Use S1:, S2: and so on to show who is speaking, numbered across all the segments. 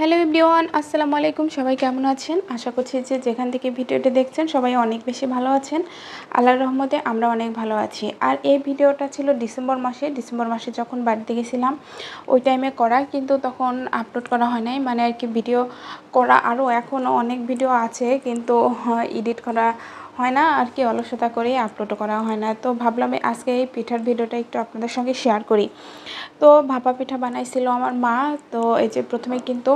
S1: Hello everyone, আসসালামু আলাইকুম। সবাই কেমন আছেন? আশা করছি যে যেখান থেকে ভিডিওটি দেখছেন সবাই অনেক বেশি ভালো আছেন। আল্লাহর রহমতে আমরা অনেক ভালো আছি। আর এই ভিডিওটা ছিল ডিসেম্বর মাসে যখন বাড়িতে গেছিলাম ওই টাইমে করা, কিন্তু তখন আপলোড করা হয় নাই। মানে আর কি ভিডিও করা আরও এখনও অনেক ভিডিও আছে, কিন্তু এডিট করা হয় না আর কি, অলসতা করে আপলোডও করা হয় না। তো ভাবলাম আজকে এই পিঠার ভিডিওটা একটু আপনাদের সঙ্গে শেয়ার করি। তো ভাপা পিঠা বানাইছিল আমার মা। তো এই যে প্রথমে কিন্তু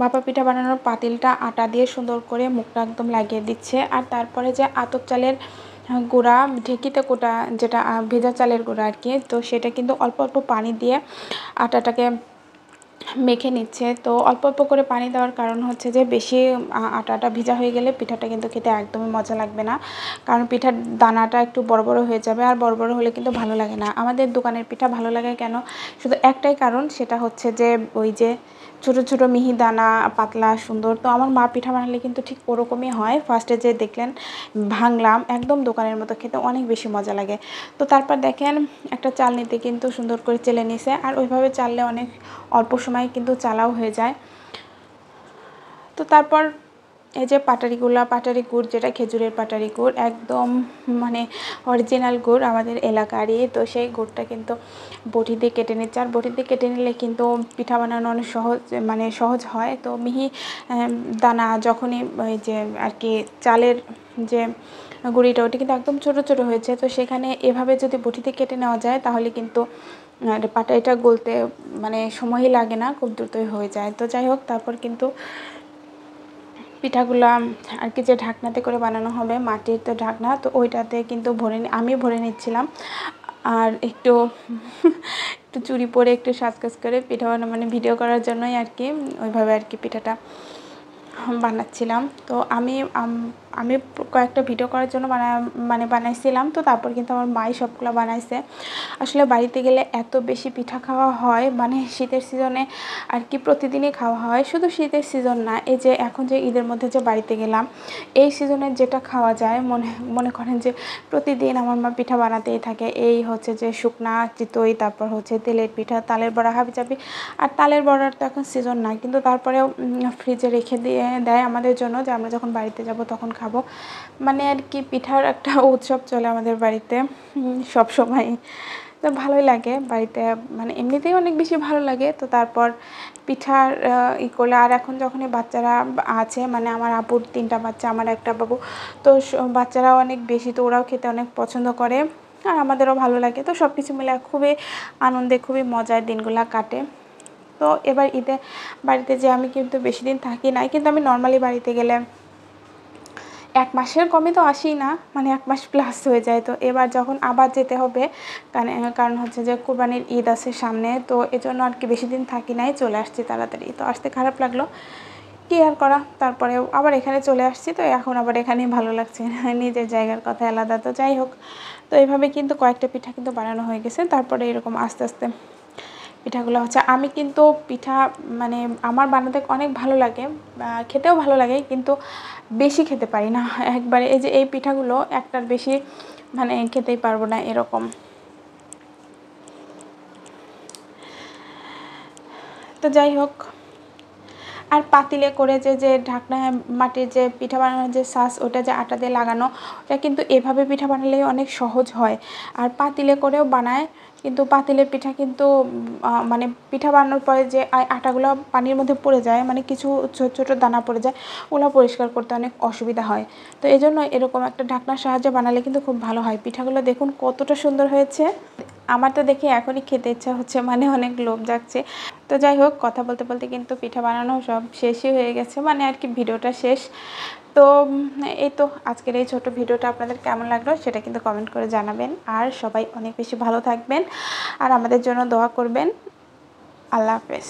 S1: ভাপা পিঠা বানানোর পাতিলটা আটা দিয়ে সুন্দর করে মুখটা একদম লাগিয়ে দিচ্ছে। আর তারপরে যে আতপ চালের গুঁড়া, ঢেঁকিতে কোটা যেটা ভেজা চালের গুঁড়া আর কি, তো সেটা কিন্তু অল্প অল্প পানি দিয়ে আটাটাকে মেখে নিচ্ছে। তো অল্প অল্প করে পানি দেওয়ার কারণ হচ্ছে যে বেশি আটাটা ভিজা হয়ে গেলে পিঠাটা কিন্তু খেতে একদমই মজা লাগবে না, কারণ পিঠার দানাটা একটু বড় বড় হয়ে যাবে, আর বড় বড় হলে কিন্তু ভালো লাগে না। আমাদের দোকানের পিঠা ভালো লাগে কেন, শুধু একটাই কারণ, সেটা হচ্ছে যে ওই যে ছোটো ছোটো মিহি দানা, পাতলা সুন্দর। তো আমার মা পিঠা বানালে কিন্তু ঠিক ওরকমই হয়। ফার্স্টে যে দেখলেন ভাঙলাম, একদম দোকানের মতো, খেতে অনেক বেশি মজা লাগে। তো তারপর দেখেন একটা চালনিতে কিন্তু সুন্দর করে চেলে নিছে, আর ওইভাবে চাললে অনেক অল্প সময় কিন্তু চালাও হয়ে যায়। তো তারপর এই যে পাটারি গুড়, যেটা খেজুরের পাটারি গুড়, একদম মানে অরিজিনাল গুড় আমাদের এলাকারই। তো সেই গুড়টা কিন্তু বটি দিয়ে কেটে নিচ্ছে, আর বটি দিয়ে কেটে নিলে কিন্তু পিঠা বানানো অনেক সহজ হয়। তো মিহি দানা যখনই ওই যে আর কি চালের যে গুঁড়িটা, ওটা কিন্তু একদম ছোটো ছোটো হয়েছে। তো সেখানে এভাবে যদি বটিতে কেটে নেওয়া যায় তাহলে কিন্তু পাটারিটা গলতে মানে সময়ই লাগে না, খুব দ্রুতই হয়ে যায়। তো যাই হোক, তারপর কিন্তু পিঠাগুলো আর কি যে ঢাকনাতে করে বানানো হবে, মাটির তো ঢাকনা, তো ওইটাতে কিন্তু আমি ভরে নিচ্ছিলাম। আর একটু একটু চুড়ি পরে একটু সাজগোজ করে পিঠা মানে ভিডিও করার জন্যই আর কি ওইভাবে আর কি পিঠাটা বানাচ্ছিলাম। তো আমি কয়েকটা ভিডিও করার জন্য বানাইছিলাম। তো তারপর কিন্তু আমার মাই সবগুলো বানাইছে। আসলে বাড়িতে গেলে এত বেশি পিঠা খাওয়া হয়, মানে শীতের সিজনে আর কি প্রতিদিনই খাওয়া হয়। শুধু শীতের সিজন না, এই যে এখন যে ঈদের মধ্যে যে বাড়িতে গেলাম, এই সিজনে যেটা খাওয়া যায়, মনে করেন যে প্রতিদিন আমার মা পিঠা বানাতেই থাকে। এই হচ্ছে যে শুকনা চিতই, তারপর হচ্ছে তেলের পিঠা, তালের বড়া, হাবিজাবি। আর তালের বড়ার তো এখন সিজন না, কিন্তু তারপরেও ফ্রিজে রেখে দেয় আমাদের জন্য, যে আমরা যখন বাড়িতে যাব তখন খাবো। মানে আর কি পিঠার একটা উৎসব চলে আমাদের বাড়িতে সব সময়। তো ভালোই লাগে বাড়িতে, মানে এমনিতেই অনেক বেশি ভালো লাগে। তো তারপর পিঠার করলে, আর এখন যখনই বাচ্চারা আছে, মানে আমার আপুর 3টা বাচ্চা, আমার একটা বাবু, তো বাচ্চারাও অনেক বেশি, তো ওরাও খেতে অনেক পছন্দ করে, আর আমাদেরও ভালো লাগে। তো সব কিছু মিলে খুবই আনন্দে, খুবই মজার দিনগুলো কাটে। তো এবার ঈদে বাড়িতে যে আমি কিন্তু বেশি দিন থাকি নাই, কিন্তু আমি নর্মালি বাড়িতে গেলে 1 মাসের কমে তো আসি না, মানে 1 মাস প্লাস হয়ে যায়। তো এবার যখন আবার যেতে হবে, কারণ হচ্ছে যে কুরবানির ঈদ আছে সামনে, তো এজন্য আর কি বেশি দিন থাকি নাই, চলে আসছি তাড়াতাড়ি। তো আসতে খারাপ লাগলো, কী আর করা। তারপরেও আবার এখানে চলে আসছি, তো এখন আবার এখানেই ভালো লাগছে, নিজের জায়গার কথা আলাদা। তো যাই হোক, তো এইভাবে কিন্তু কয়েকটা পিঠা কিন্তু বানানো হয়ে গেছে। তারপরে এরকম আস্তে আস্তে পিঠাগুলো হচ্ছে, আমি কিন্তু পিঠা মানে আমার বানাতে অনেক ভালো লাগে, খেতেও ভালো লাগে, কিন্তু বেশি খেতে পারি না একবারে। এই যে এই পিঠাগুলো একটার বেশি মানে খেতেই পারবো না এরকম। তো যাই হোক, আর পাতিলে করে যে ঢাকনায় মাটির যে পিঠা বানানোর যে ছাঁচ, ওটা যে আটা দিয়ে লাগানো, ওটা কিন্তু এভাবে পিঠা বানালেই অনেক সহজ হয়। আর পাতিলে করেও বানায়, কিন্তু পাতিলের পিঠা কিন্তু মানে পিঠা বানানোর পরে যে আটাগুলো পানির মধ্যে পড়ে যায়, মানে কিছু ছোট ছোট দানা পড়ে যায়, ওগুলো পরিষ্কার করতে অনেক অসুবিধা হয়। তো এই জন্য এরকম একটা ঢাকনার সাহায্যে বানালে কিন্তু খুব ভালো হয়। পিঠাগুলো দেখুন কতটা সুন্দর হয়েছে, আমার তো দেখে এখনই খেতে ইচ্ছা হচ্ছে, মানে অনেক লোভ জাগছে। তো যাই হোক, কথা বলতে বলতে কিন্তু পিঠা বানানো সব শেষই হয়ে গেছে, মানে আর কি ভিডিওটা শেষ। তো এই তো আজকের এই ছোট ভিডিওটা আপনাদের কেমন লাগলো সেটা কিন্তু কমেন্ট করে জানাবেন। আর সবাই অনেক বেশি ভালো থাকবেন, আর আমাদের জন্য দোয়া করবেন। আল্লাহ হাফেজ।